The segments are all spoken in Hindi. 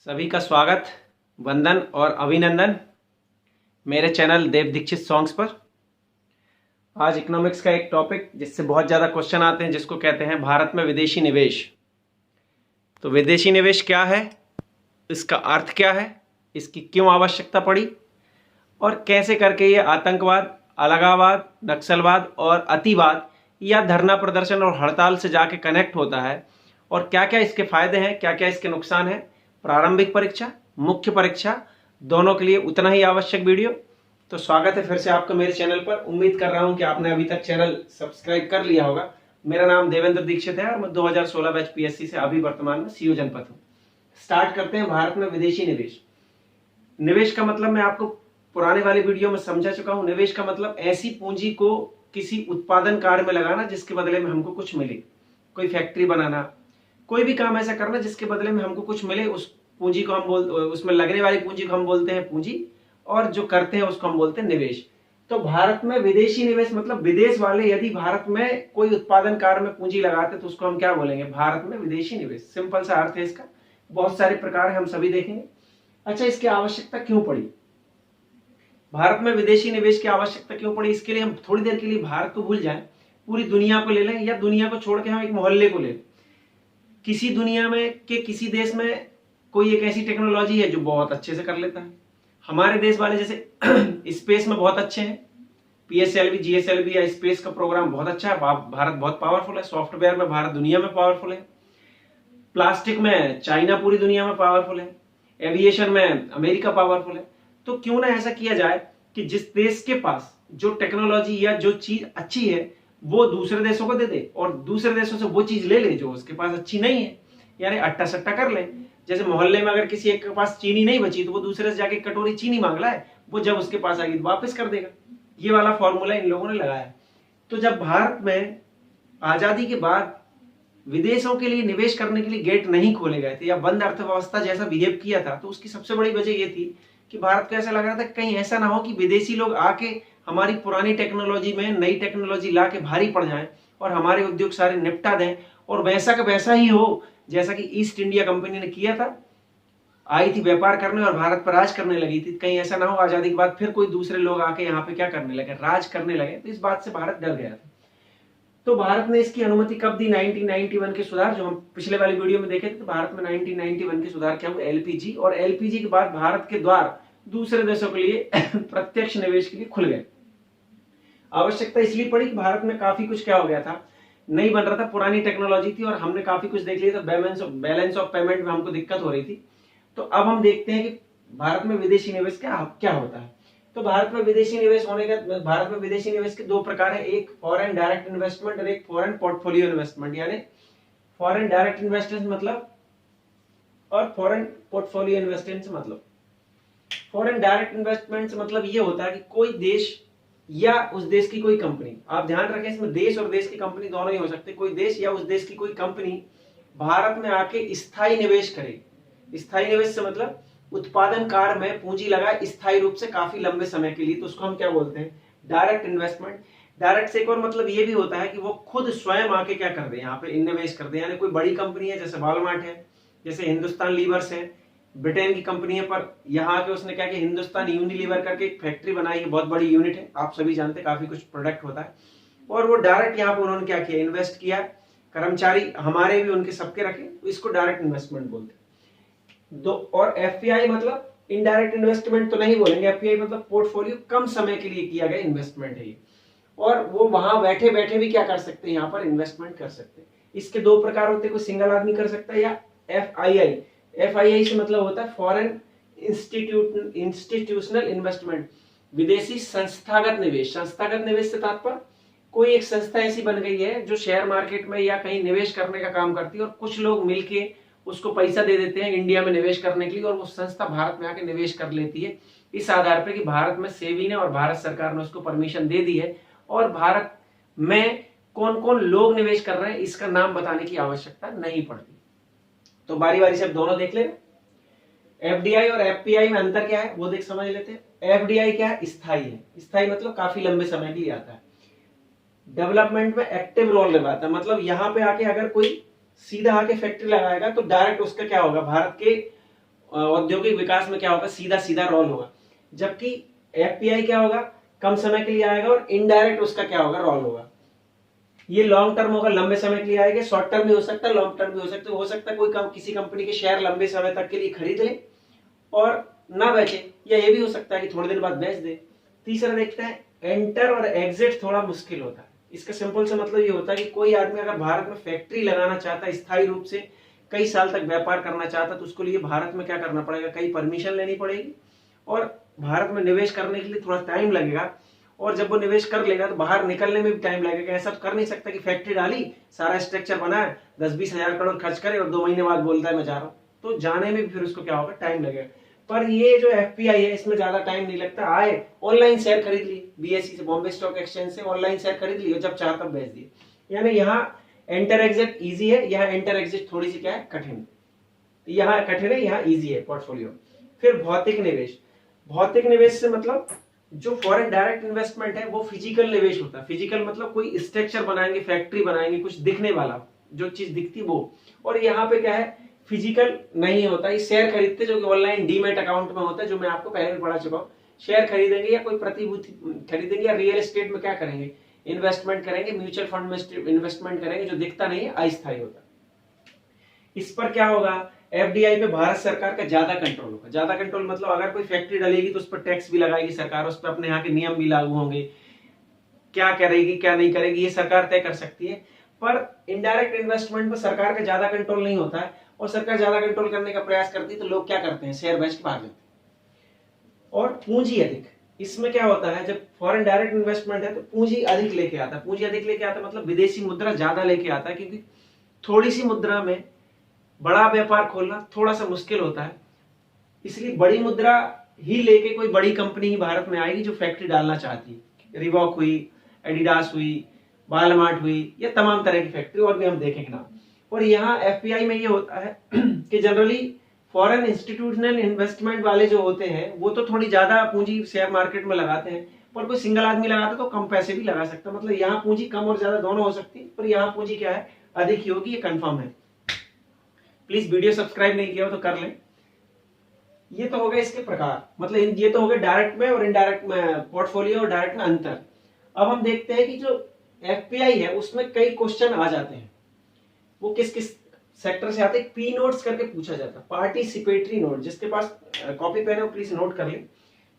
सभी का स्वागत, वंदन और अभिनंदन मेरे चैनल देव दीक्षित सॉन्ग्स पर। आज इकोनॉमिक्स का एक टॉपिक जिससे बहुत ज़्यादा क्वेश्चन आते हैं, जिसको कहते हैं भारत में विदेशी निवेश। तो विदेशी निवेश क्या है, इसका अर्थ क्या है, इसकी क्यों आवश्यकता पड़ी और कैसे करके ये आतंकवाद, अलगाववाद, नक्सलवाद और अतिवाद या धरना प्रदर्शन और हड़ताल से जाके कनेक्ट होता है, और क्या क्या इसके फायदे हैं, क्या क्या इसके नुकसान हैं। प्रारंभिक परीक्षा, मुख्य परीक्षा दोनों के लिए उतना ही आवश्यक वीडियो। तो स्वागत है फिर से आपका मेरे चैनल पर। उम्मीद कर रहा हूं कि आपने अभी तक चैनल सब्सक्राइब कर लिया होगा। मेरा नाम देवेंद्र दीक्षित है और मैं 2016 बैच पीएससी से अभी वर्तमान में सीयू जनपद हूं। स्टार्ट करते हैं भारत में विदेशी निवेश। निवेश का मतलब मैं आपको पुराने वाले वीडियो में समझा चुका हूं। निवेश का मतलब ऐसी पूंजी को किसी उत्पादन कार्य में लगाना जिसके बदले में हमको कुछ मिले। कोई फैक्ट्री बनाना, कोई भी काम ऐसा करना जिसके बदले में हमको कुछ मिले। उस पूंजी को हम उसमें लगने वाली पूंजी को हम बोलते हैं पूंजी, और जो करते हैं उसको हम बोलते हैं निवेश। तो भारत में विदेशी निवेश मतलब विदेश वाले यदि भारत में कोई उत्पादन कार्य में पूंजी लगाते तो उसको हम क्या बोलेंगे, भारत में विदेशी निवेश। सिंपल सा अर्थ है इसका। बहुत सारे प्रकार है, हम सभी देखेंगे। अच्छा, इसकी आवश्यकता क्यों पड़ी, भारत में विदेशी निवेश की आवश्यकता क्यों पड़ी? इसके लिए हम थोड़ी देर के लिए भारत को भूल जाएं, पूरी दुनिया को ले लें, या दुनिया को छोड़ के हम एक मोहल्ले को ले लें। किसी दुनिया में के किसी देश में कोई एक ऐसी टेक्नोलॉजी है जो बहुत अच्छे से कर लेता है। हमारे देश वाले जैसे स्पेस में बहुत अच्छे हैं, पीएसएलवी, जीएसएलवी या स्पेस का प्रोग्राम बहुत अच्छा है। भारत बहुत पावरफुल है। सॉफ्टवेयर में भारत दुनिया में पावरफुल है। प्लास्टिक में चाइना पूरी दुनिया में पावरफुल है। एविएशन में अमेरिका पावरफुल है। तो क्यों ना ऐसा किया जाए कि जिस देश के पास जो टेक्नोलॉजी या जो चीज अच्छी है वो दूसरे देशों को दे दे, और दूसरे देशों से वो चीज ले ले जो उसके पास अच्छी नहीं है, यानी अट्टा सट्टा कर ले। जैसे मोहल्ले में अगर किसी एक के पास चीनी नहीं बची तो वो दूसरे से जाके कटोरी चीनी मांग रहा है, वो जब उसके पास आएगी तो वापस कर देगा। ये वाला फॉर्मूला इन लोगों ने लगाया। तो जब भारत में आजादी के बाद विदेशों के लिए निवेश करने के लिए गेट नहीं खोले गए थे या बंद अर्थव्यवस्था जैसा बिहेव किया था, तो उसकी सबसे बड़ी वजह ये थी कि भारत को ऐसा लग रहा था कहीं ऐसा ना हो कि विदेशी लोग आके हमारी पुरानी टेक्नोलॉजी में नई टेक्नोलॉजी ला के भारी पड़ जाएं और हमारे उद्योग सारे निपटा दें, और वैसा का वैसा ही हो जैसा कि ईस्ट इंडिया कंपनी ने किया था। आई थी व्यापार करने और भारत पर राज करने लगी थी। कहीं ऐसा ना हो आजादी के बाद फिर कोई दूसरे लोग आके यहाँ पे क्या करने लगे, राज करने लगे। तो इस बात से भारत डर गया था। तो भारत ने इसकी अनुमति कब दी? 1991 के सुधार, जो हम पिछले वाली वीडियो में देखे थे। तो भारत में 1991 के सुधार क्या हुए? एलपीजी, और एलपीजी के बाद भारत के द्वार दूसरे देशों के लिए प्रत्यक्ष निवेश के लिए खुल गए। आवश्यकता इसलिए पड़ी कि भारत में काफी कुछ क्या हो गया था, नहीं बन रहा था, पुरानी टेक्नोलॉजी थी और हमने काफी कुछ देख लिया था। बैलेंस ऑफ पेमेंट में हमको दिक्कत हो रही थी। तो अब हम देखते हैं कि भारत में विदेशी निवेश क्या होता है। तो भारत में विदेशी निवेश होने का, भारत में विदेशी निवेश के दो प्रकार है, एक फॉरेन डायरेक्ट इन्वेस्टमेंट और एक फॉरेन पोर्टफोलियो इन्वेस्टमेंट। यानी फॉरेन डायरेक्ट इन्वेस्टमेंट मतलब और फॉरेन पोर्टफोलियो इन्वेस्टमेंट मतलब, फॉरेन डायरेक्ट इन्वेस्टमेंट से मतलब ये होता है कि कोई देश या उस देश की कोई कंपनी, आप ध्यान रखें इसमें देश और देश की कंपनी दोनों ही हो सकते, कोई देश या उस देश की कोई कंपनी भारत में आके स्थायी निवेश करे। स्थायी निवेश से मतलब उत्पादन कार्य में पूंजी लगाए स्थायी रूप से काफी लंबे समय के लिए, तो उसको हम क्या बोलते हैं, डायरेक्ट इन्वेस्टमेंट। डायरेक्ट से एक और मतलब ये भी होता है कि वो खुद स्वयं आके क्या कर दे, यहाँ पे निवेश कर दे। यानी कोई बड़ी कंपनी है जैसे वॉलमार्ट है, जैसे हिंदुस्तान लीवर्स है, ब्रिटेन की कंपनी है, पर यहाँ के उसने क्या किया, हिंदुस्तान यूनिलीवर करके एक फैक्ट्री बनाई है, बहुत बड़ी यूनिट है, आप सभी जानते हैं, काफी कुछ प्रोडक्ट होता है। और वो डायरेक्ट यहाँ पे उन्होंने क्या किया, इन्वेस्ट किया, कर्मचारी हमारे भी उनके सबके रखे, तो इसको डायरेक्ट इन्वेस्टमेंट बोलते हैं। दो और एफपीआई मतलब इनडायरेक्ट इन्वेस्टमेंट तो नहीं बोलेंगे, एफपीआई मतलब पोर्टफोलियो कम समय के लिए किया गया इन्वेस्टमेंट है ये, और वो वहां बैठे बैठे भी क्या कर सकते हैं, यहाँ पर इन्वेस्टमेंट कर सकते हैं। इसके दो प्रकार होते हैं, कोई सिंगल आदमी कर सकता है या एफआईआई। एफआईआई से मतलब होता है फॉरेन इंस्टीट्यूशनल इन्वेस्टमेंट, विदेशी संस्थागत निवेश। संस्थागत निवेश से तात्पर्य कोई एक संस्था ऐसी बन गई है जो शेयर मार्केट में या कहीं निवेश करने का काम करती है, और कुछ लोग मिलके उसको पैसा दे देते हैं इंडिया में निवेश करने के लिए, और वो संस्था भारत में आके निवेश कर लेती है इस आधार पर कि भारत में सेबी ने और भारत सरकार ने उसको परमिशन दे दी है, और भारत में कौन कौन लोग निवेश कर रहे हैं इसका नाम बताने की आवश्यकता नहीं पड़ती। तो बारी बारी से अब दोनों देख ले। एफडीआई और एफपीआई में अंतर क्या है वो देख समझ लेते हैं। एफडीआई क्या है, स्थायी है। स्थायी मतलब काफी लंबे समय के लिए आता है। डेवलपमेंट में एक्टिव रोल निभाता है, मतलब यहाँ पे आके अगर कोई सीधा आके फैक्ट्री लगाएगा तो डायरेक्ट उसका क्या होगा, भारत के औद्योगिक विकास में क्या होगा, सीधा सीधा रोल होगा। जबकि एफपीआई क्या होगा, कम समय के लिए आएगा और इनडायरेक्ट उसका क्या होगा, रोल होगा। ये लॉन्ग टर्म होगा, लंबे समय के लिए आएगा, शॉर्ट टर्म भी हो सकता है, लॉन्ग टर्म भी हो सकता है कोई किसी कंपनी के शेयर लंबे समय तक के लिए खरीद ले और ना बेचे, या ये भी हो सकता है कि थोड़े दिन बाद बेच दे। तीसरा देखते हैं, एंटर और एग्जिट थोड़ा मुश्किल होता है। इसका सिंपल सा मतलब ये होता है कि कोई आदमी अगर भारत में फैक्ट्री लगाना चाहता है, स्थायी रूप से कई साल तक व्यापार करना चाहता है, तो उसके लिए भारत में क्या करना पड़ेगा, कई परमिशन लेनी पड़ेगी और भारत में निवेश करने के लिए थोड़ा टाइम लगेगा। और जब वो निवेश कर लेगा तो बाहर निकलने में भी टाइम लगेगा। ऐसा कर नहीं सकता कि फैक्ट्री डाली, सारा स्ट्रक्चर बनाया, 10-20 हजार करोड़ खर्च करे और 2 महीने बाद बोलता है मैं जा रहा हूं, तो जाने में भी फिर उसको क्या होगा, टाइम लगेगा। पर ये जो एफपीआई है इसमें ज्यादा टाइम नहीं लगता। आए ऑनलाइन शेयर खरीद ली, बीएसई से, बॉम्बे स्टॉक एक्सचेंज से ऑनलाइन शेयर खरीद ली और जब चाह तब बेच दिए। यानी यहाँ एंटर एग्जिट इजी है, यहाँ एंटर एग्जिट थोड़ी सी क्या है, कठिन। यहाँ कठिन है, यहाँ इजी है पोर्टफोलियो। फिर भौतिक निवेश। भौतिक निवेश से मतलब जो फॉरेन डायरेक्ट इन्वेस्टमेंट है वो फिजिकल निवेश होता है। फिजिकल मतलब कोई स्ट्रक्चर बनाएंगे, फैक्ट्री बनाएंगे, कुछ दिखने वाला, जो चीज दिखती वो। और यहाँ पे क्या है, फिजिकल नहीं होता, ये शेयर खरीदते जो कि ऑनलाइन डीमेट अकाउंट में होता है, जो मैं आपको पहले भी पढ़ा चुका हूँ। शेयर खरीदेंगे या कोई प्रतिभूति खरीदेंगे या रियल एस्टेट में क्या करेंगे, इन्वेस्टमेंट करेंगे, म्यूचुअल फंड में इन्वेस्टमेंट करेंगे, जो दिखता नहीं है, अस्थायी होता है। इस पर क्या होगा, एफडीआई पे भारत सरकार का ज्यादा कंट्रोल होगा। ज्यादा कंट्रोल मतलब अगर कोई फैक्ट्री डलेगी तो उस पर टैक्स भी लगाएगी सरकार, उस पर अपने यहाँ के नियम भी लागू होंगे, क्या करेगी क्या नहीं करेगी ये सरकार तय कर सकती है। पर इनडायरेक्ट इन्वेस्टमेंट पर सरकार का ज्यादा कंट्रोल नहीं होता है, और सरकार ज्यादा कंट्रोल करने का प्रयास करती है तो लोग क्या करते हैं, शेयर बेच के भाग जाते हैं। और पूंजी अधिक, इसमें क्या होता है, जब फॉरेन डायरेक्ट इन्वेस्टमेंट है तो पूंजी अधिक लेके आता है। पूंजी अधिक लेके आता है मतलब विदेशी मुद्रा ज्यादा लेके आता है, क्योंकि थोड़ी सी मुद्रा में बड़ा व्यापार खोलना थोड़ा सा मुश्किल होता है। इसलिए बड़ी मुद्रा ही लेके कोई बड़ी कंपनी ही भारत में आएगी जो फैक्ट्री डालना चाहती है। रिबॉक हुई, एडिडास हुई, वालमार्ट हुई, या तमाम तरह की फैक्ट्री और भी हम देखेंगे ना। और यहाँ एफपीआई में ये होता है कि जनरली फॉरेन इंस्टीट्यूशनल इन्वेस्टमेंट वाले जो होते हैं वो तो थोड़ी ज्यादा पूंजी शेयर मार्केट में लगाते हैं, पर कोई सिंगल आदमी लगाता तो कम पैसे भी लगा सकता। मतलब यहाँ पूंजी कम और ज्यादा दोनों हो सकती है, पर यहाँ पूंजी क्या है, अधिक ही होगी, ये कंफर्म है। प्लीज वीडियो सब्सक्राइब नहीं किया हो तो कर लें। ये तो हो गए इसके प्रकार, मतलब ये तो हो गए डायरेक्ट में और इनडायरेक्ट में, पोर्टफोलियो और डायरेक्ट में अंतर। अब हम देखते हैं कि जो एफपीआई है उसमें कई क्वेश्चन आ जाते हैं, वो किस किस सेक्टर से आते हैं। पी नोट्स करके पूछा जाता है, पार्टिसिपेटरी नोट। जिसके पास कॉपी पेन है प्लीज नोट कर ले।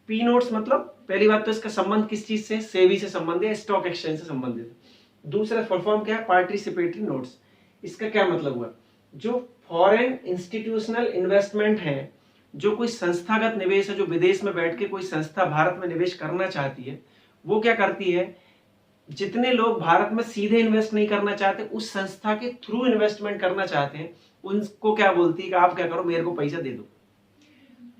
पी नोट्स मतलब पहली बात तो इसका संबंध किस चीज से, सेबी से संबंधित है, स्टॉक एक्सचेंज से संबंधित है। दूसरा फुल फॉर्म क्या है, पार्टिसिपेटरी नोट्स। इसका क्या मतलब हुआ, जो फॉरेन इंस्टीट्यूशनल इन्वेस्टमेंट है, जो कोई संस्थागत निवेश है, जो विदेश में बैठ के कोई संस्था भारत में निवेश करना चाहती है, वो क्या करती है, जितने लोग भारत में सीधे इन्वेस्ट नहीं करना चाहते, उस संस्था के थ्रू इन्वेस्टमेंट करना चाहते हैं, उनको क्या बोलती है कि आप क्या करो, मेरे को पैसा दे दो।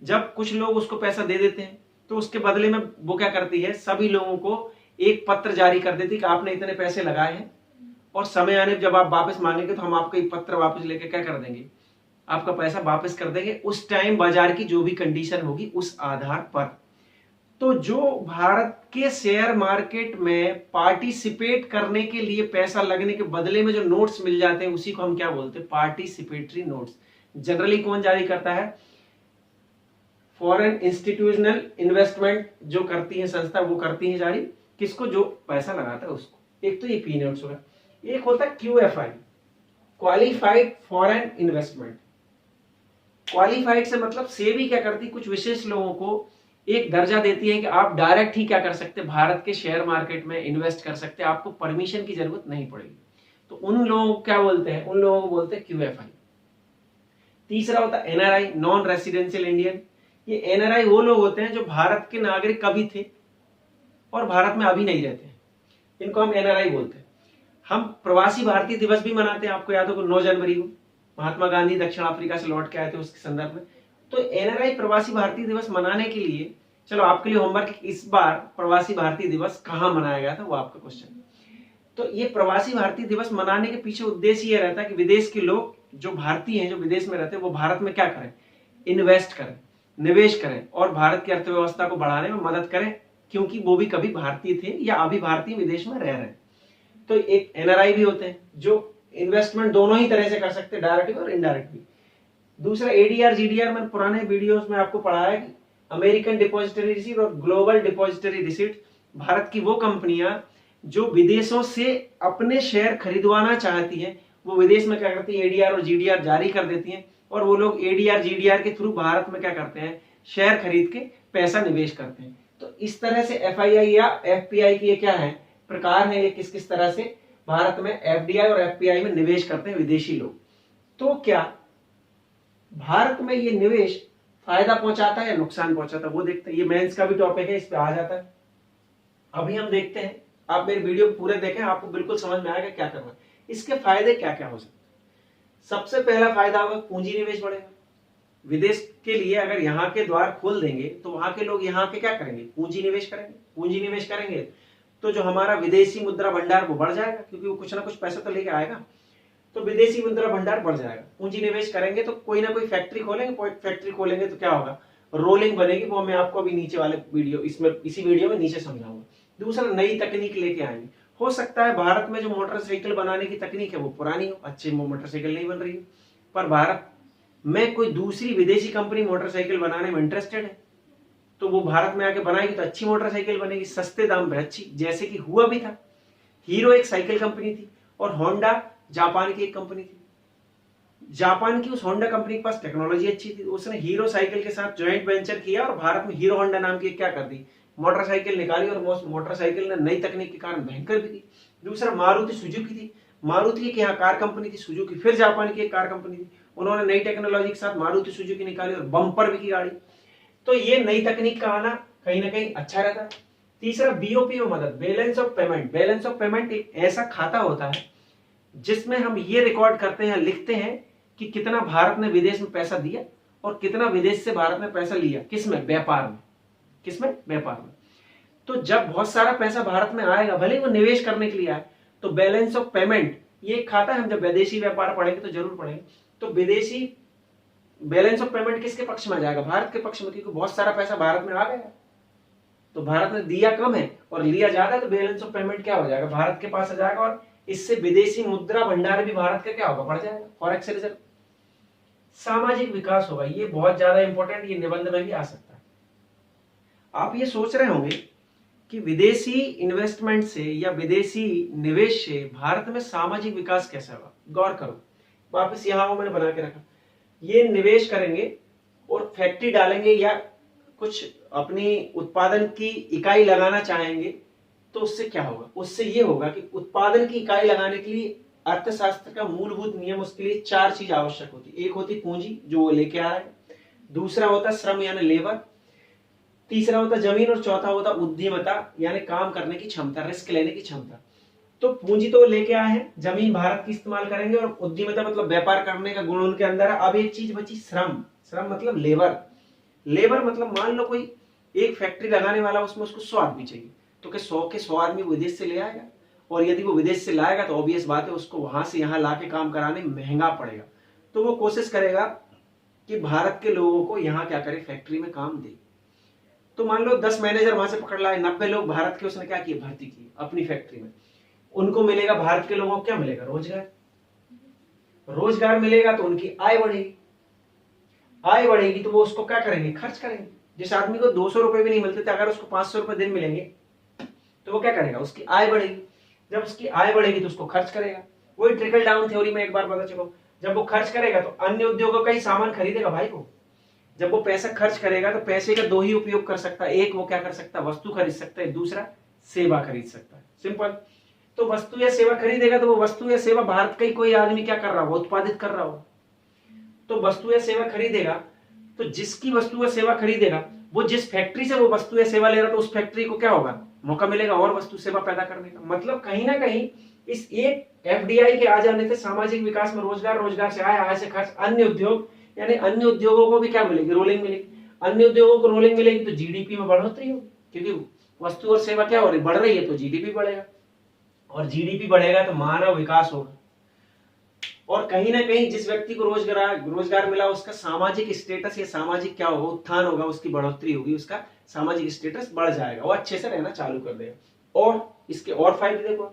जब कुछ लोग उसको पैसा दे देते हैं तो उसके बदले में वो क्या करती है, सभी लोगों को एक पत्र जारी कर देती है कि आपने इतने पैसे लगाए हैं और समय आने जब आप वापस मांगेंगे तो हम आपको एक पत्र वापस लेके क्या कर देंगे, आपका पैसा वापस कर देंगे, उस टाइम बाजार की जो भी कंडीशन होगी उस आधार पर। तो जो भारत के शेयर मार्केट में पार्टिसिपेट करने के लिए पैसा लगने के बदले में जो नोट्स मिल जाते हैं उसी को हम क्या बोलते हैं, पार्टिसिपेटरी नोट्स। जनरली कौन जारी करता है, फॉरेन इंस्टीट्यूशनल इन्वेस्टमेंट जो करती है संस्था, वो करती है जारी, किसको, जो पैसा लगाता है उसको। एक तो ये पी नोट्स होगा, एक होता है क्यूएफआई, क्वालिफाइड फॉरेन इन्वेस्टमेंट। क्वालिफाइड से मतलब सेबी क्या करती, कुछ विशेष लोगों को एक दर्जा देती है कि आप डायरेक्ट ही क्या कर सकते, भारत के शेयर मार्केट में इन्वेस्ट कर सकते, आपको परमिशन की जरूरत नहीं पड़ेगी। तो उन लोगों को क्या बोलते हैं, उन लोगों को बोलते हैं क्यूएफआई। तीसरा होता है एनआरआई, नॉन रेसिडेंशियल इंडियन। ये एनआरआई वो लोग होते हैं जो भारत के नागरिक कभी थे और भारत में अभी नहीं रहते हैं, इनको हम एनआरआई बोलते हैं। हम प्रवासी भारतीय दिवस भी मनाते हैं, आपको याद होगा 9 जनवरी को महात्मा गांधी दक्षिण अफ्रीका से लौट के आए थे, उसके संदर्भ में। तो एनआरआई प्रवासी भारतीय दिवस मनाने के लिए, चलो आपके लिए होमवर्क, इस बार प्रवासी भारतीय दिवस कहां मनाया गया था वो आपका क्वेश्चन। तो ये प्रवासी भारतीय दिवस मनाने के पीछे उद्देश्य ये रहता है कि विदेश के लोग जो भारतीय हैं, जो विदेश में रहते हैं, वो भारत में क्या करें, इन्वेस्ट करें, निवेश करें और भारत की अर्थव्यवस्था को बढ़ाने में मदद करें, क्योंकि वो भी कभी भारतीय थे या अभी भारतीय विदेश में रह रहे हैं। तो एक एनआरआई भी होते हैं जो इन्वेस्टमेंट दोनों ही तरह से कर सकते हैं, डायरेक्ट भी और इनडायरेक्ट भी। दूसरा एडीआर जीडीआर, मैंने पुराने वीडियोस में आपको पढ़ाया है कि अमेरिकन डिपॉजिटरी रिसीट और ग्लोबल डिपॉजिटरी रिसीट, भारत की वो कंपनियां जो विदेशों से अपने शेयर खरीदवाना चाहती हैं, वो विदेश में क्या करती है, एडीआर और जीडीआर जारी कर देती हैं, और वो लोग एडीआर जीडीआर के थ्रू भारत में क्या करते हैं, शेयर खरीद के पैसा निवेश करते हैं। तो इस तरह से एफआईआई या एफपीआई की ये क्या है, प्रकार है, ये किस किस तरह से भारत में एफडीआई और एफपीआई में निवेश करते हैं विदेशी लोग। तो क्या भारत में ये निवेश फायदा पहुंचाता है या नुकसान पहुंचाता है, वो देखते हैं। ये मेंस का भी टॉपिक है, इस पे आ जाता है। अभी हम देखते हैं, आप मेरे वीडियो पूरे देखें, आपको बिल्कुल समझ में आएगा क्या करना है। इसके फायदे क्या क्या हो सकते हैं। सबसे पहला फायदा होगा पूंजी निवेश बढ़ेगा। विदेश के लिए अगर यहाँ के द्वार खोल देंगे तो वहां के लोग यहाँ के क्या करेंगे, पूंजी निवेश करेंगे। पूंजी निवेश करेंगे तो जो हमारा विदेशी मुद्रा भंडार वो बढ़ जाएगा, क्योंकि वो कुछ ना कुछ पैसा तो लेके आएगा, तो विदेशी मुद्रा भंडार बढ़ जाएगा। पूंजी निवेश करेंगे तो कोई ना कोई फैक्ट्री खोलेंगे, फैक्ट्री खोलेंगे तो क्या होगा, रोलिंग बनेगी, वो मैं आपको अभी नीचे वाले वीडियो, इसमें इसी वीडियो में नीचे समझाऊंगा। दूसरा, नई तकनीक लेके आएंगे। हो सकता है भारत में जो मोटरसाइकिल बनाने की तकनीक है वो पुरानी हो, अच्छी मोटरसाइकिल नहीं बन रही हो, पर भारत में कोई दूसरी विदेशी कंपनी मोटरसाइकिल बनाने में इंटरेस्टेड है, तो वो भारत में आके बनाएगी तो अच्छी मोटरसाइकिल बनेगी, सस्ते दाम पे अच्छी, जैसे कि हुआ भी था। हीरो एक साइकिल कंपनी थी और होंडा जापान की एक कंपनी थी। जापान की उस होंडा कंपनी के पास टेक्नोलॉजी अच्छी थी, उसने हीरो साइकिल के साथ ज्वाइंट वेंचर किया और भारत में हीरो होंडा नाम की क्या कर दी, मोटरसाइकिल निकाली, और मोटरसाइकिल ने नई तकनीक के कारण भयंकर भी थी। दूसरा, मारुति सुजुकी थी। मारुति की यहाँ कार कंपनी थी सुजुकी, फिर जापान की एक कार कंपनी थी, उन्होंने नई टेक्नोलॉजी के साथ मारुति सुजुकी निकाली और बम्पर भी की गाड़ी। तो ये नई तकनीक का आना कहीं ना कहीं अच्छा रहता है। तीसरा, बीओपी में मदद, balance of payment. Balance of payment एक ऐसा खाता होता है जिसमें हम ये रिकॉर्ड करते हैं, लिखते हैं कि कितना भारत ने विदेश में पैसा दिया और कितना विदेश से भारत ने पैसा लिया, किसमें, व्यापार में। किसमें, व्यापार में। तो जब बहुत सारा पैसा भारत में आएगा, भले वो निवेश करने के लिए आए, तो बैलेंस ऑफ पेमेंट ये खाता है, हम जब विदेशी व्यापार पढ़ेंगे तो जरूर पढ़ेंगे। तो विदेशी बैलेंस ऑफ पेमेंट किसके पक्ष में आ जाएगा, भारत के पक्ष में, क्योंकि बहुत सारा पैसा भारत में आ गया, तो भारत ने दिया कम है और लिया ज्यादा, तो बैलेंस ऑफ पेमेंट क्या हो जाएगा, भारत के पास आ जाएगा, और इससे विदेशी मुद्रा भंडार भी भारत का क्या होगा, बढ़ जाएगा, फॉरेक्स रिजर्व। सामाजिक विकास होगा, ये बहुत ज्यादा इंपॉर्टेंट, ये निबंध में भी आ सकता है। आप ये सोच रहे होंगे कि विदेशी इन्वेस्टमेंट से या विदेशी निवेश से भारत में सामाजिक विकास कैसा होगा। गौर करो, वापस यहां मैंने बना के रखा, ये निवेश करेंगे और फैक्ट्री डालेंगे या कुछ अपनी उत्पादन की इकाई लगाना चाहेंगे, तो उससे क्या होगा, उससे ये होगा कि उत्पादन की इकाई लगाने के लिए अर्थशास्त्र का मूलभूत नियम, उसके लिए 4 चीज आवश्यक होती। एक होती पूंजी, जो वो लेके आ रहा है। दूसरा होता श्रम यानी लेबर। तीसरा होता जमीन, और चौथा होता उद्यमता यानी काम करने की क्षमता, रिस्क लेने की क्षमता। तो पूंजी तो लेके आए हैं, जमीन भारत की इस्तेमाल करेंगे, और उद्यमिता मतलब व्यापार करने का गुण उनके अंदर है। अब एक चीज बची, श्रम। श्रम मतलब लेबर। लेबर मतलब मान लो कोई एक फैक्ट्री लगाने वाला, उसमें उसको 100 आदमी चाहिए, तो क्या 100 के 100 आदमी विदेश से ले आएगा, और यदि वो विदेश से लाएगा तो ऑब्वियस बात है उसको वहां से यहाँ ला के काम कराने महंगा पड़ेगा, तो वो कोशिश करेगा कि भारत के लोगों को यहाँ क्या करे, फैक्ट्री में काम दे। तो मान लो 10 मैनेजर वहां से पकड़ लाए, 90 लोग भारत के उसने क्या किए, भर्ती की अपनी फैक्ट्री में। उनको मिलेगा, भारत के लोगों को क्या मिलेगा, रोजगार। रोजगार मिलेगा तो उनकी आय बढ़ेगी, आय बढ़ेगी तो वो उसको क्या करेंगे, खर्च करेंगे। जिस आदमी को 200 रुपए भी नहीं मिलते थे, अगर उसको 500 रुपए दिन मिलेंगे तो वो क्या करेगा, उसकी आय बढ़ेगी। जब उसकी आय बढ़ेगी तो उसको खर्च करेगा। वही ट्रिकल डाउन थ्योरी में एक बार पता चलो, जब वो खर्च करेगा तो अन्य उद्योगों का ही सामान खरीदेगा भाई को। जब वो पैसा खर्च करेगा तो पैसे का 2 ही उपयोग कर सकता है, एक वो क्या कर सकता है, वस्तु खरीद सकता है, दूसरा सेवा खरीद सकता है, सिंपल। तो वस्तु या सेवा खरीदेगा तो वो वस्तु या सेवा भारत का ही कोई आदमी क्या कर रहा हो, उत्पादित कर रहा हो। तो वस्तु या सेवा खरीदेगा तो जिसकी वस्तु या सेवा खरीदेगा वो जिस फैक्ट्री से वो वस्तु या सेवा ले रहा, तो उस फैक्ट्री को क्या होगा, मौका मिलेगा और वस्तु सेवा पैदा करने का। मतलब कहीं ना कहीं इस एक एफडीआई के आ जाने से सामाजिक विकास में रोजगार, रोजगार से आय, आय से खर्च, अन्य उद्योग, यानी अन्य उद्योगों को भी क्या मिलेगी, रोलिंग मिलेगी। अन्य उद्योगों को रोलिंग मिलेगी तो जीडीपी में बढ़ोतरी होगी, क्योंकि वस्तु और सेवा क्या हो रही, बढ़ रही है, तो जीडीपी बढ़ेगा, और जीडीपी बढ़ेगा तो मानव विकास होगा। और कहीं ना कहीं जिस व्यक्ति को रोजगार मिला उसका सामाजिक स्टेटस या सामाजिक क्या होगा, उत्थान होगा, उसकी बढ़ोतरी होगी, उसका सामाजिक स्टेटस बढ़ जाएगा, वो अच्छे से रहना चालू कर देगा। और इसके और फायदे देखो,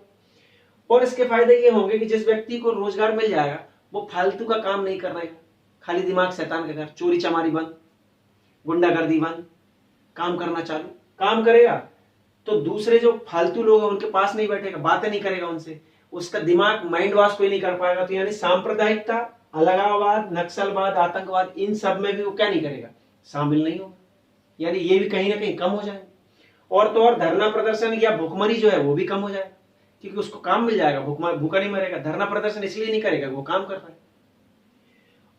और इसके फायदे ये होंगे कि जिस व्यक्ति को रोजगार मिल जाएगा वो फालतू का काम नहीं करना है, खाली दिमाग शैतान का घर, चोरी चमारी बंद, गुंडागर्दी बंद, काम करना चालू। काम करेगा तो दूसरे जो फालतू लोग हैं उनके पास नहीं बैठेगा, बातें नहीं करेगा उनसे, उसका दिमाग माइंड वॉश कोई नहीं कर पाएगा। तो यानी सांप्रदायिकता, अलगाववाद, नक्सलवाद, आतंकवाद, इन सब में भी वो क्या नहीं करेगा, शामिल नहीं होगा। यानी ये भी कहीं ना कहीं कम हो जाएगा। और तो और धरना प्रदर्शन या भुखमरी जो है वो भी कम हो जाएगा, क्योंकि उसको काम मिल जाएगा, भूखा नहीं मरेगा। धरना प्रदर्शन इसलिए नहीं करेगा, वो काम कर रहा है।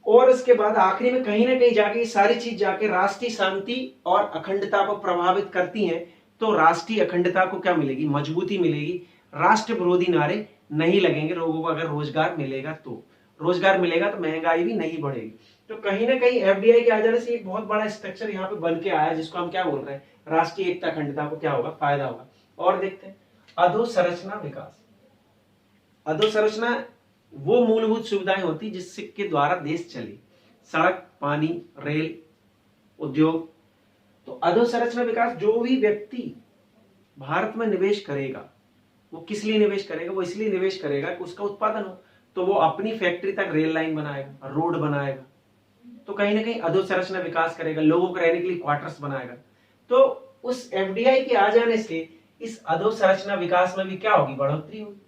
और इसके बाद आखिरी में कहीं ना कहीं जाके ये सारी चीज जाके राष्ट्रीय शांति और अखंडता को प्रभावित करती हैं। तो राष्ट्रीय अखंडता को क्या मिलेगी, मजबूती मिलेगी, राष्ट्र विरोधी नारे नहीं लगेंगे। लोगों को अगर रोजगार मिलेगा तो, रोजगार मिलेगा तो महंगाई भी नहीं बढ़ेगी। तो कहीं ना कहीं एफडीआई के आ जाने से एक बहुत बड़ा स्ट्रक्चर यहाँ पे बन के आया, जिसको हम क्या बोल रहे हैं, राष्ट्रीय एकता अखंडता को क्या होगा, फायदा होगा। और देखते हैं अधोसंरचना विकास। अधोसंरचना वो मूलभूत सुविधाएं होती जिसके द्वारा देश चले, सड़क, पानी, रेल, उद्योग। तो अधोसंरचना विकास, जो भी व्यक्ति भारत में निवेश करेगा वो किस लिए निवेश करेगा, वो इसलिए निवेश करेगा कि उसका उत्पादन हो। तो वो अपनी फैक्ट्री तक रेल लाइन बनाएगा, रोड बनाएगा, तो कहीं ना कहीं अधोसंरचना विकास करेगा, लोगों को रहने के लिए क्वार्टर्स बनाएगा। तो उस एफडीआई के आ जाने से इस अधोसंरचना विकास में भी क्या होगी, बढ़ोतरी होगी।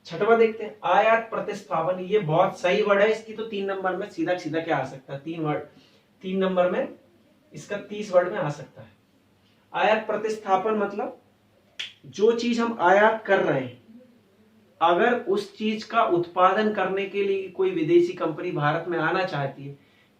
छठवां देखते हैं आयात प्रतिस्थापन। ये बहुत सही वर्ड है, इसकी तो 3 नंबर में सीधा सीधा क्या आ सकता है, 3 नंबर में इसका 30 वर्ड में आ सकता है। आयात प्रतिस्थापन मतलब जो चीज हम आयात कर रहे हैं, अगर उस चीज का उत्पादन करने के लिए कोई विदेशी कंपनी भारत में आना चाहती है,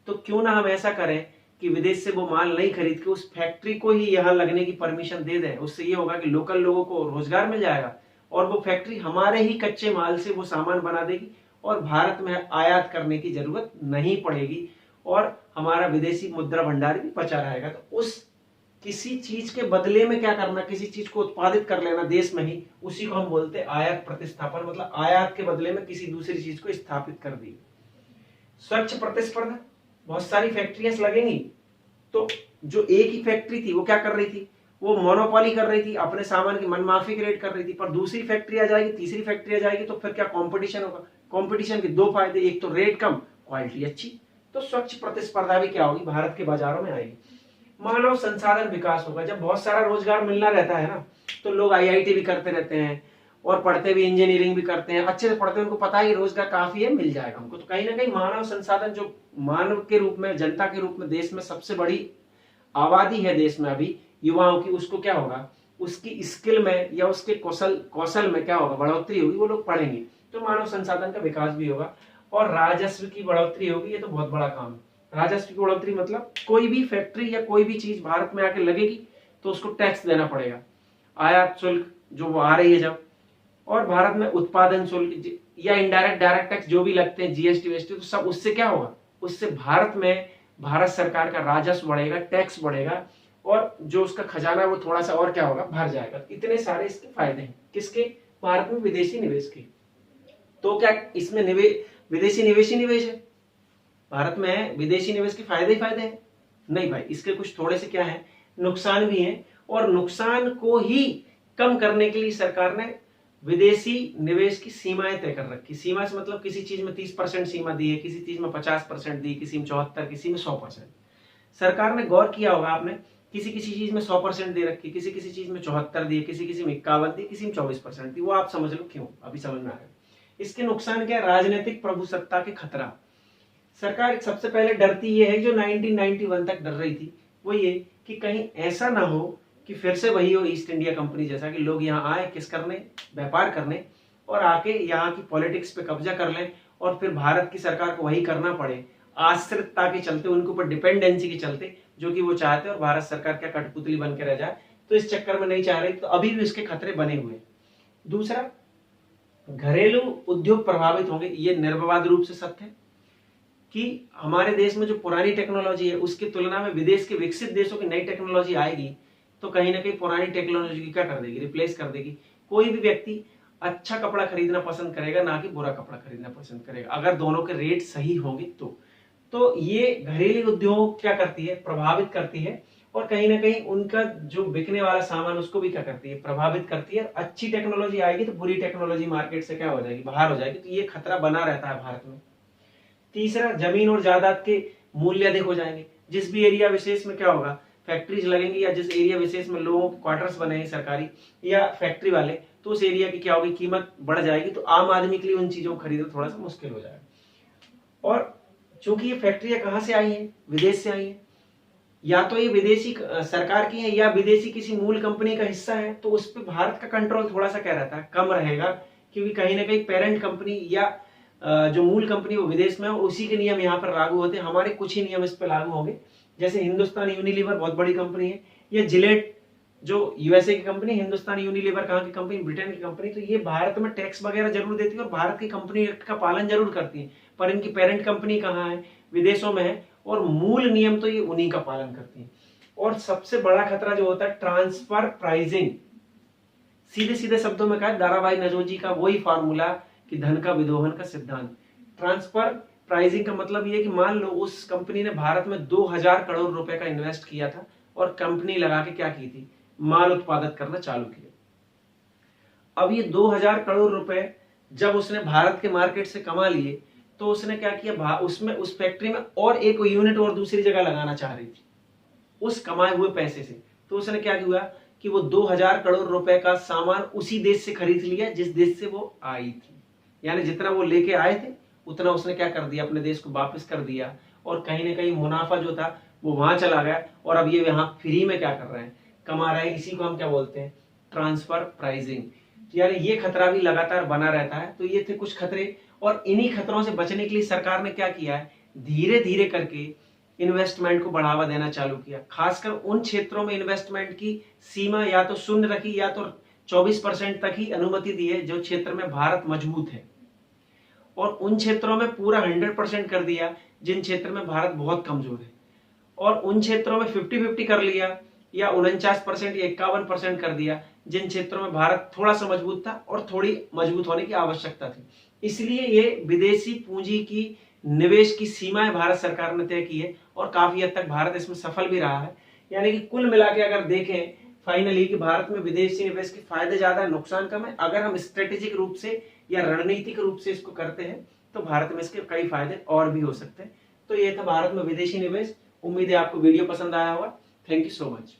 तो क्यों ना हम ऐसा करें कि विदेश से वो माल नहीं खरीद के उस फैक्ट्री को ही यहाँ लगने की परमिशन दे दें। उससे ये होगा कि लोकल लोगों को रोजगार मिल जाएगा और वो फैक्ट्री हमारे ही कच्चे माल से वो सामान बना देगी और भारत में आयात करने की जरूरत नहीं पड़ेगी और हमारा विदेशी मुद्रा भंडार भी बचा रहेगा। तो उस किसी चीज के बदले में क्या करना, किसी चीज को उत्पादित कर लेना देश में ही, उसी को हम बोलते हैं आयात प्रतिस्थापन। मतलब आयात के बदले में किसी दूसरी चीज को स्थापित कर दी। स्वच्छ प्रतिस्पर्धा, बहुत सारी फैक्ट्रियां लगेंगी, तो जो एक ही फैक्ट्री थी वो क्या कर रही थी, वो मोनोपोली कर रही थी, अपने सामान की मनमाफी रेट कर रही थी। पर दूसरी फैक्ट्री आ जाएगी, तीसरी फैक्ट्री आ जाएगी, तो फिर क्या कंपटीशन होगा। कंपटीशन के 2 फायदे, एक तो रेट कम, क्वालिटी अच्छी। तो स्वच्छ प्रतिस्पर्धा भी क्या होगी, भारत के बाजारों में आएगी। मानव संसाधन विकास होगा। जब बहुत सारा रोजगार मिलना रहता है ना, तो लोग आईआईटी भी करते रहते हैं और पढ़ते भी, इंजीनियरिंग भी करते हैं, अच्छे से पढ़ते हैं, उनको पता है कि रोजगार काफी है, मिल जाएगा हमको। तो कहीं ना कहीं मानव संसाधन, जो मानव के रूप में, जनता के रूप में देश में सबसे बड़ी आबादी है देश में अभी युवाओं की, उसको क्या होगा, उसकी स्किल में या उसके कौशल में क्या होगा, बढ़ोतरी होगी, वो लोग पढ़ेंगे, तो मानव संसाधन का विकास भी होगा। और राजस्व की बढ़ोतरी होगी, ये तो बहुत बड़ा काम है। राजस्व की बढ़ोतरी मतलब कोई भी फैक्ट्री या कोई भी चीज भारत में आके लगेगी तो उसको टैक्स देना पड़ेगा, आयात शुल्क जो वो आ रही है जब। और भारत में उत्पादन शुल्क या इनडायरेक्ट डायरेक्ट टैक्स जो भी लगते हैं, जीएसटी वेस्टी, तो सब उससे क्या होगा, उससे भारत में भारत सरकार का राजस्व बढ़ेगा, टैक्स बढ़ेगा और जो उसका खजाना है वो थोड़ा सा और क्या होगा, भर जाएगा। इतने सारे इसके फायदे हैं, किसके, भारत में विदेशी निवेश के। तो क्या इसमें विदेशी निवेश ही निवेश है, भारत में विदेशी निवेश के फायदे ही फायदे हैं? नहीं भाई, इसके कुछ थोड़े से क्या है, नुकसान भी हैं। और नुकसान को ही कम करने के लिए सरकार ने विदेशी निवेश की सीमाएं तय कर रखी। सीमा से मतलब किसी चीज में 30% सीमा दी है, किसी चीज में 50% दी, किसी में 74%, किसी में 100%। सरकार ने गौर किया होगा आपने, किसी किसी चीज में 100% दे रखी, किसी किसी चीज में 74 दी, किसी किसी में 51 दी, किसी में 24% दी। वो आप समझ लो क्यों, अभी समझ में आएगा। इसके नुकसान क्या है, राजनीतिक प्रभुसत्ता के खतरा। सरकार सबसे पहले डरती ये है, जो 1991 तक डर रही थी, वो ये कि कहीं ऐसा ना हो कि फिर से वही हो ईस्ट इंडिया कंपनी जैसा, कि लोग यहाँ आए किस करने, व्यापार करने, और आके यहाँ की पॉलिटिक्स पे कब्जा कर लें और फिर भारत की सरकार को वही करना पड़े, आश्रितता के चलते, उनके ऊपर डिपेंडेंसी के चलते, जो कि वो चाहते और भारत सरकार क्या कठपुतली बन के रह जाए। तो इस चक्कर में नहीं चाह रहे, तो अभी भी इसके खतरे बने हुए। दूसरा, घरेलू उद्योग प्रभावित होंगे। ये निर्विवाद रूप से सत्य है कि हमारे देश में जो पुरानी टेक्नोलॉजी है उसकी तुलना में विदेश के विकसित देशों की नई टेक्नोलॉजी आएगी तो कहीं ना कहीं पुरानी टेक्नोलॉजी की क्या कर देगी, रिप्लेस कर देगी। कोई भी व्यक्ति अच्छा कपड़ा खरीदना पसंद करेगा, ना कि बुरा कपड़ा खरीदना पसंद करेगा, अगर दोनों के रेट सही होंगे तो ये घरेलू उद्योग क्या करती है, प्रभावित करती है। और कहीं ना कहीं उनका जो बिकने वाला सामान उसको भी क्या करती है, प्रभावित करती है। अच्छी टेक्नोलॉजी आएगी तो बुरी टेक्नोलॉजी मार्केट से क्या हो जाएगी, बाहर हो जाएगी। तो ये खतरा बना रहता है भारत में। तीसरा, जमीन और जायदाद के मूल्य अधिक हो जाएंगे। जिस भी एरिया विशेष में क्या होगा, फैक्ट्रीज लगेंगी, या जिस एरिया विशेष में लोगों के क्वार्टर्स बने सरकारी या फैक्ट्री वाले, तो उस एरिया की क्या होगी, कीमत बढ़ जाएगी। तो आम आदमी के लिए उन चीजों को खरीदना थोड़ा सा मुश्किल हो जाएगा। और चूंकि ये फैक्ट्रियां कहां से आई हैं, विदेश से आई हैं, या तो ये विदेशी सरकार की है या विदेशी किसी मूल कंपनी का हिस्सा है, तो उस पर भारत का कंट्रोल थोड़ा सा क्या रहता है, कम रहेगा, क्योंकि कहीं ना कहीं पेरेंट कंपनी या जो मूल कंपनी वो विदेश में है, उसी के नियम यहाँ पर लागू होते हैं। हमारे कुछ ही नियम इस पर लागू होंगे। जैसे हिंदुस्तान यूनिलीवर बहुत बड़ी कंपनी है, या जिलेट जो यूएसए की कंपनी, हिंदुस्तान यूनिलीवर कहाँ की कंपनी, ब्रिटेन की कंपनी, तो ये भारत में टैक्स वगैरह जरूर देती है और भारत की कंपनी एक्ट का पालन जरूर करती है, पर इनकी पेरेंट कंपनी कहाँ है, विदेशों में है, और मूल नियम तो ये उन्हीं का पालन करती है। और सबसे बड़ा खतरा जो होता है ट्रांसफर प्राइसिंग। सीधे सीधे शब्दों में कहा, दाराभाई नौरोजी का वही फार्मूला कि धन का विदोहन का सिद्धांत। ट्रांसफर प्राइसिंग का मतलब ये कि मान लो उस कंपनी ने भारत में 2000 करोड़ रुपए का इन्वेस्ट किया था और कंपनी लगा के क्या की थी, माल उत्पादित करना चालू किया। अब ये 2000 करोड़ रुपए जब उसने भारत के मार्केट से कमा लिए, तो उसने क्या किया, उसमें उस फैक्ट्री में और एक यूनिट और दूसरी जगह लगाना चाह रही थी उस कमाए हुए पैसे से। तो उसने क्या किया कि वो 2000 करोड़ रुपए का सामान उसी देश से खरीद लिया जिस देश से वो आई थी, यानी जितना वो लेके आए थे उतना उसने क्या कर दिया, अपने देश को वापस कर दिया, और कहीं ना कहीं मुनाफा जो था वो वहां चला गया, और अब ये यहाँ फ्री में क्या कर रहे हैं, कमा रहे हैं। इसी को हम क्या बोलते हैं, ट्रांसफर प्राइसिंग। यानी ये खतरा भी लगातार बना रहता है। तो ये थे कुछ खतरे, और इन्हीं खतरों से बचने के लिए सरकार ने क्या किया है, धीरे धीरे करके इन्वेस्टमेंट को बढ़ावा देना चालू किया। खासकर उन क्षेत्रों में इन्वेस्टमेंट की सीमा या तो शून्य रखी या तो 24% तक ही अनुमति दी है, जो क्षेत्र में भारत मजबूत है, और उन क्षेत्रों में पूरा 100% कर दिया जिन क्षेत्र में भारत बहुत कमजोर है, और उन क्षेत्रों में 50-50 कर लिया, या 49% या 51% कर दिया जिन क्षेत्रों में भारत थोड़ा सा मजबूत था और थोड़ी मजबूत होने की आवश्यकता थी। इसलिए ये विदेशी पूंजी की निवेश की सीमाएं भारत सरकार ने तय की है, और काफी हद तक भारत इसमें सफल भी रहा है। यानी कि कुल मिला के अगर देखें फाइनली कि भारत में विदेशी निवेश के फायदे ज्यादा है, नुकसान कम है। अगर हम स्ट्रेटेजिक रूप से या रणनीतिक रूप से इसको करते हैं तो भारत में इसके कई फायदे और भी हो सकते हैं। तो ये था भारत में विदेशी निवेश। उम्मीद है आपको वीडियो पसंद आया होगा। Thank you so much.